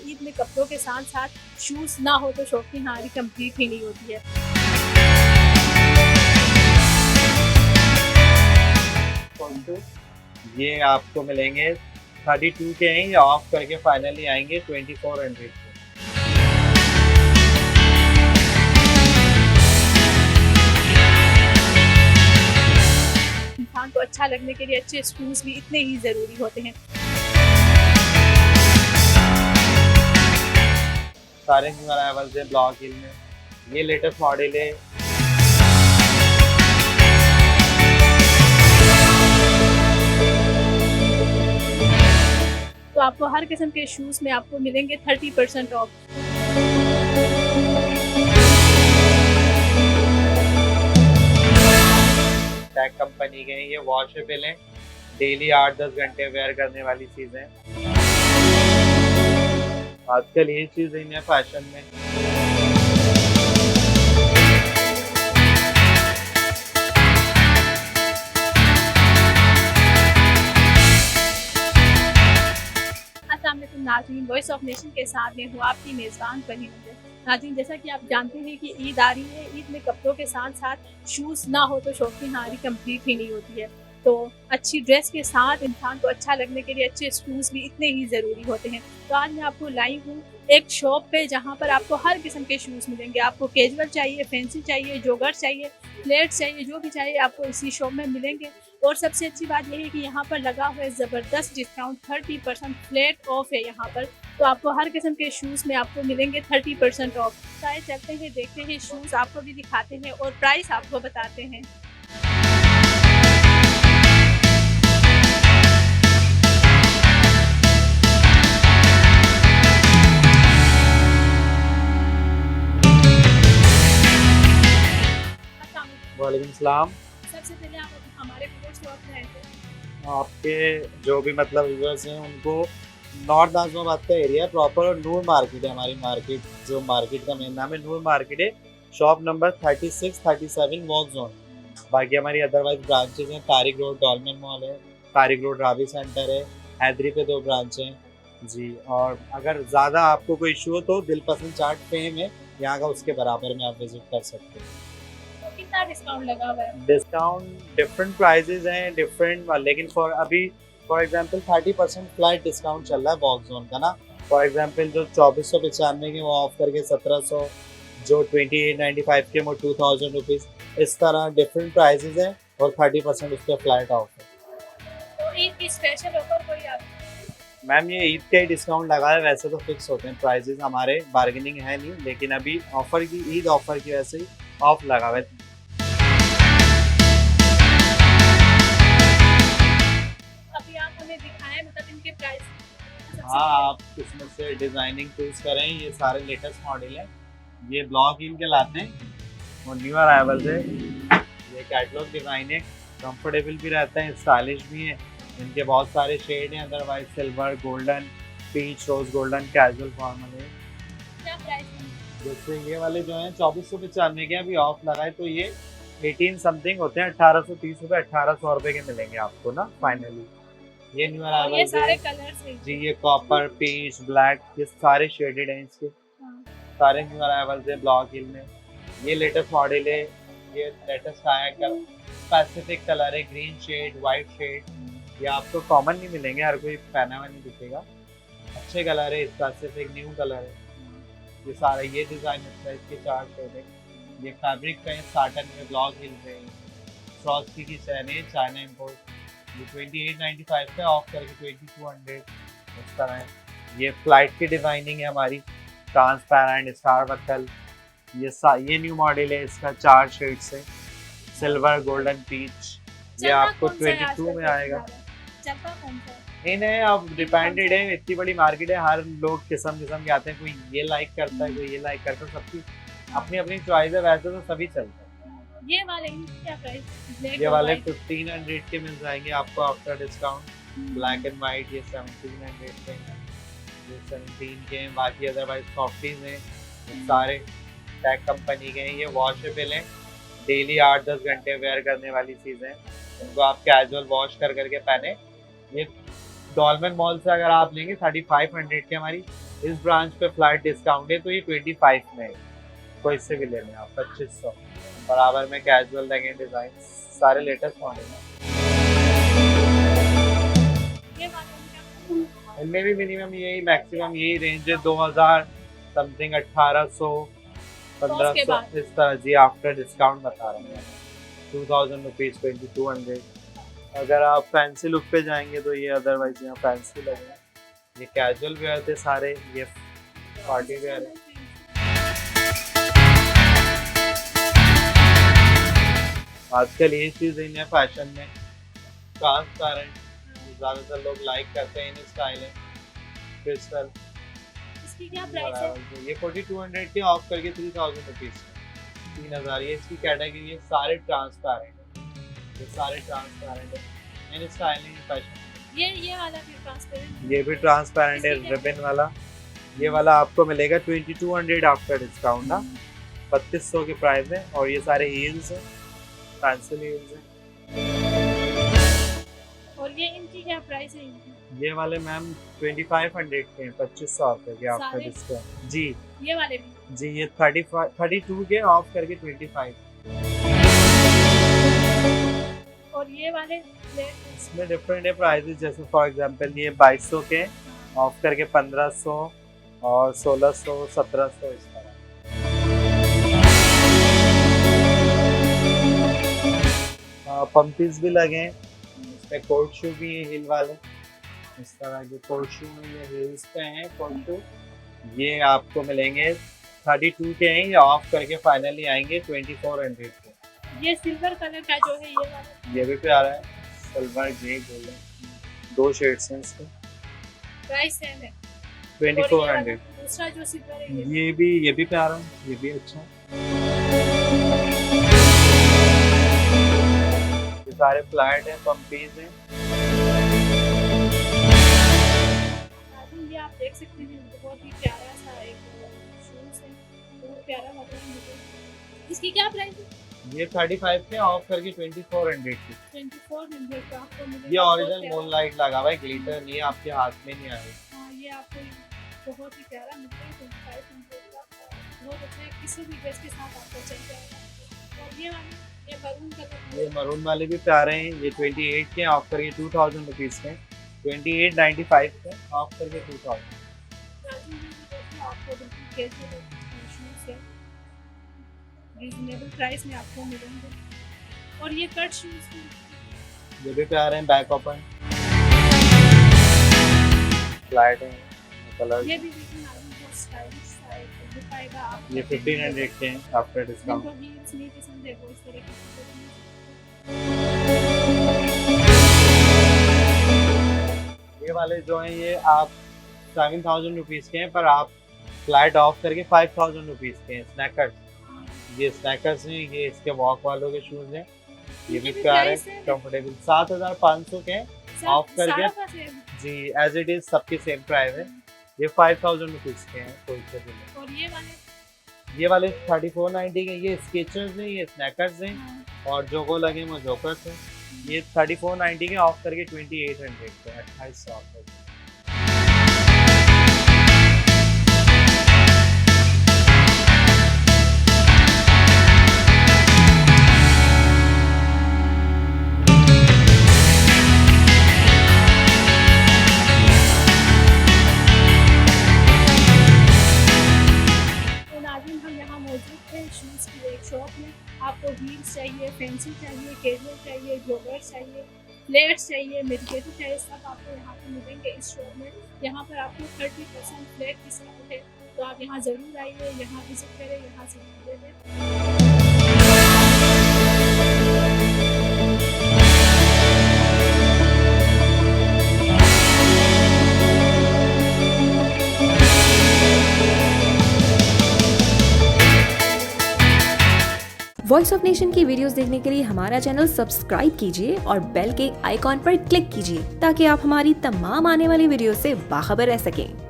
ईद में कपड़ों के साथ साथ शूज़ ना हो तो शॉपिंग हमारी कंप्लीट ही नहीं होती है। ये आपको मिलेंगे 32 के हैं, ये ऑफ करके फाइनली आएंगे 2400 के। इंसान को अच्छा लगने के लिए अच्छे शूज़ भी इतने ही ज़रूरी होते हैं। सारे न्यू अराइवल्स है ब्लॉक हिल में, ये लेटेस्ट मॉडल है। तो आपको हर किस्म के शूज़ में आपको मिलेंगे 30% ऑफ। टैग कंपनी के हैं, ये वॉशेबल हैं, डेली 8-10 घंटे वेयर करने वाली चीज़ें। आजकल ये चीज़ इन है फैशन में। अस्सलाम वालेकुम नाज़रीन, वॉइस ऑफ नेशन के साथ में हूँ आपकी मेज़बान फहीम। नाज़रीन, जैसा कि आप जानते हैं कि ईद आ रही है, ईद में कपड़ों के साथ साथ शूज़ ना हो तो शॉपिंग हमारी कंप्लीट ही नहीं होती है। तो अच्छी ड्रेस के साथ इंसान को अच्छा लगने के लिए अच्छे शूज़ भी इतने ही ज़रूरी होते हैं। तो आज मैं आपको लाई हूँ एक शॉप पे जहाँ पर आपको हर किस्म के शूज़ मिलेंगे। आपको कैजुअल चाहिए, फैंसी चाहिए, जॉगर चाहिए, फ्लैट चाहिए, जो भी चाहिए आपको इसी शॉप में मिलेंगे। और सबसे अच्छी बात यह है कि यहाँ पर लगा हुआ है ज़बरदस्त डिस्काउंट, 30% फ्लैट ऑफ है यहाँ पर। तो आपको हर किस्म के शूज़ में आपको मिलेंगे 30% ऑफ। चाहे चलते हैं, देखते हैं शूज़, आपको भी दिखाते हैं और प्राइस आपको बताते हैं। वालेकुम सलाम। सबसे पहले आप हमारे व्यूअर्स को अपना एड्रेस। आपके जो भी मतलब व्यूअर्स हैं उनको नॉर्थ नाज़िमाबाद का एरिया है प्रॉपर, और नूर मार्केट है हमारी मार्केट, जो मार्केट का मेन नाम है नूर मार्केट है। Shop number 36-37 walk zone. बाकी हमारी अदरवाइज ब्रांचेज हैं, तारिक रोड डॉलमेन मॉल है, तारिक रोड रावी सेंटर है, हैदरी पे 2 ब्रांच हैं जी। और अगर ज़्यादा आपको कोई इशू हो तो दिलपसंद चाट फेम है यहाँ का, उसके बराबर में आप विजिट कर सकते हैं। कितना डिस्काउंट लगा हुआ है? डिस्काउंट डिफरेंट प्राइजेज हैं डिफरेंट, लेकिन फॉर एग्जांपल 30% फ्लैट डिस्काउंट चल रहा है बॉक्स जोन का ना। फॉर एग्जांपल जो 2495 के वो ऑफ करके 1700, जो 2895 के वो 2000 रुपीज़, इस तरह डिफरेंट प्राइजेज हैं और 30% उस पर फ्लैट ऑफ है। तो ईद की स्पेशल ऑफर कोई आप? मैम ये ईद का ही डिस्काउंट लगा है, वैसे तो फिक्स होते हैं प्राइजेज हमारे, बार्गेनिंग है नहीं, लेकिन अभी ऑफर की ईद ऑफर की वजह से ही ऑफ लगा हुआ है। अभी आप हमें दिखाएं, मतलब इनके प्राइस। हाँ, आप इसमें से डिजाइनिंग चूज करें, ये सारे लेटेस्ट मॉडल हैं, ये ब्लॉक इन के लाते हैं और न्यू अराइवल्स है। ये कैटलॉग डिजाइन है, कंफर्टेबल भी रहते हैं, स्टाइलिश भी है। इनके बहुत सारे शेड हैं, अदरवाइज सिल्वर, गोल्डन, पीच, रोज गोल्डन, कैजुअल, फॉर्मल है। क्या प्राइस है? जैसे ये वाले जो हैं 2495 के अभी ऑफ लगा है, तो ये 18 समथिंग होते हैं, 1830 रुपये, 1800 रुपये के मिलेंगे आपको ना फाइनली। ये न्यू ये अराइवल्स सारे है कलर्स हैं जी, ये कॉपर, पीच, ब्लैक, ये सारे शेडेड हैं इसके। हाँ। सारे न्यू अराइवल्स है ब्लॉक हिल में। ये लेटेस्ट मॉडल है, ये लेटेस्ट आया का स्पेसिफिक कलर है, ग्रीन शेड, वाइट शेड। ये आपको कॉमन नहीं मिलेंगे, हर कोई पहना हुआ नहीं दिखेगा, अच्छे कलर है, स्पेसिफिक न्यू कलर है ये सारा। ये डिज़ाइन अच्छा है, इसके 4 शेड है। ये फैब्रिक पे साटन में, ब्लॉक हिल पे फ्रॉस्टी की चैन है, चाइना इम्पोर्ट। ये 2895 पे ऑफ करके 2200 इस तरह है। ये फ्लाइट की डिज़ाइनिंग है हमारी, ट्रांसपेरेंट स्टार बकल। ये न्यू मॉडल है, इसका 4 शेड्स है, सिल्वर, गोल्डन, पीच। ये आपको 22 में आएगा। चलता कौन सा है? इन्हें अब डिपेंडेड है, इतनी बड़ी मार्केट है, हर लोग किस्म के आते हैं, कोई ये लाइक करता है, कोई ये लाइक करता है, सबकी अपनी अपनी चॉइस है, वैसे तो सभी चलते हैं। ये वाले इनकी क्या प्राइस है? ये वाले 1500 के मिल जाएंगे आपको after discount. Black and white ये 1700 के हैं, ये 17 के हैं। बाकी अदरवाइज सॉफ्टीज हैं, सारे टैग कंपनी के हैं, ये वॉशेबल हैं, डेली 8-10 घंटे वेयर करने वाली चीज़ें हैं, इनको आप कैजुअल वॉश कर करके पहने। ये डॉलमेन मॉल से अगर आप लेंगे 3500 की हमारी इस ब्रांच पे फ्लैट डिस्काउंट है, तो ये 25 में है, कोई से भी ले लें आप 2500। बराबर में कैजुअल लगे डिजाइन, सारे लेटेस्ट मॉडल हैं। ये वाले में क्या इनमें भी मिनिमम यही मैक्सिमम यही रेंज है, 2000 समथिंग, 1800 1500 इस तरह जी, आफ्टर डिस्काउंट बता रहे हैं। 2000 रुपीज़ 2200। अगर आप फैंसी लुक पे जाएंगे तो ये अदरवाइज यहाँ फैंसी लगे। ये कैजुअल वेयर थे सारे, ये पार्टी वेयर है। आजकल ये चीज़ इन है फैशन में, ट्रांसपेरेंट, ज़्यादातर लोग लाइक करते हैं इन स्टाइल है। क्रिस्टल, इसकी क्या प्राइस है? ये 4200 के ऑफ करके 3000 रुपीज़ 3000। ये इसकी कैटेगरी है, सारे ट्रांसपेरेंट है, ये सारे ट्रांसपेरेंट है इन स्टाइलिंग फैशन। ये वाला भी ट्रांसपेरेंट, ये भी ट्रांसपेरेंट है, रिबन वाला। ये वाला आपको मिलेगा 2200 आफ्टर डिस्काउंट ना, 3200 के प्राइस है। और ये सारे हील्स हैं, फैंसी हील्स हैं। और ये इनकी क्या प्राइस है इनकी? ये वाले मैम 2500 के हैं, 2500 रुपए के आफ्टर सारे? डिस्काउंट जी। ये वाले भी? जी ये 32 के ऑफ करके 25। और ये वाले इसमें डिफरेंट है प्राइसेस, जैसे फॉर एग्जांपल ये 2200 के ऑफ करके 1500 और 1600 1700 इस तरह। पंपीज भी लगे हैं, इसमें कोट शू भी है हिल वाले, इस तरह के कोट शू में ये हिल्स पे हैं कोट शू। ये आपको मिलेंगे 32 के हैं, ये ऑफ करके फाइनली आएंगे 2400 के। ये सिल्वर कलर का जो है ये वाला, ये भी प्यारा है, सिल्वर ग्रे गोल्डन, 2 शेड्स हैं इसके। प्राइस सेम है। 2400। दूसरा जो सिल्वर है ये भी प्यारा है, ये भी अच्छा है। ये सारे फ्लैट हैं, पंपीज हैं। ये आप देख सकते हैं, बहुत ही प्यारा सा एक शूज है, बहुत प्यारा लग रहा है मुझे। इसकी क्या प्राइस है? ये 35 के ऑफ करके 2400 की। 2400 का आपको मिलेगा। ये ओरिजिनल मून लाइट लगा हुआ है, ग्लिटर नहीं, आपके हाथ में नहीं आएगा। हाँ, ये आपको बहुत ही प्यारा मिलता है 2500 का, बहुत अच्छा है, किसी भी ड्रेस के साथ आपको चल जाएगा। और ये वाले ये मरून कलर, ये मरून वाले भी प्यारे हैं, ये 28 के ऑफ करके 2000 रुपीज़ के, 2895 के ऑफ करके 2000। आपको बिल्कुल कैजुअल शूज है, रीजनेबल प्राइस में आपको मिलेंगे। और ये कट शूज ये भी प्यारे हैं, बैक ओपन, फ्लैट है, कलर। ये भी देखिए बहुत स्टाइलिश सा है, दिखाएगा आप। ये 1500 के हैं आफ्टर डिस्काउंट। जिनको हील्स नहीं पसंद है वो इस तरह की चीजें। ये वाले जो हैं ये आप 7000 रुपीज़ के हैं, पर आप फ्लैट ऑफ करके 5000 रुपीज़ के हैं। स्नैकर्स, ये स्नैकर्स हैं, ये इसके वॉक वालों के शूज़ हैं, ये भी प्यारे कंफर्टेबल। 7500 के हैं ऑफ करके जी, एज इट इज सबकी सेम प्राइस है। ये 5000 रुपीज़ के हैं कोई से भी। और ये वाले 3490 के, ये स्केचर्स हैं, ये स्नैकर्स हैं, और जोगो लगे वो जोकर्स हैं। ये 3490 के ऑफ करके 2800 के, 2800 ऑफ करके। शूज़ की एक शॉप में आपको हील्स चाहिए, फैंसी चाहिए, कैजुअल चाहिए, जॉगर्स चाहिए, फ्लेट्स चाहिए, मेडिकेटर चाहिए, सब आपको यहाँ पे मिलेंगे इस शॉप में। यहाँ पर आपको 30% फ्लैट डिस्काउंट है, तो आप यहाँ ज़रूर आइए, यहाँ विजिट करें, यहाँ से ले लें। वॉइस ऑफ नेशन की वीडियोस देखने के लिए हमारा चैनल सब्सक्राइब कीजिए और बेल के आइकॉन पर क्लिक कीजिए ताकि आप हमारी तमाम आने वाली वीडियो से बाखबर रह सकें।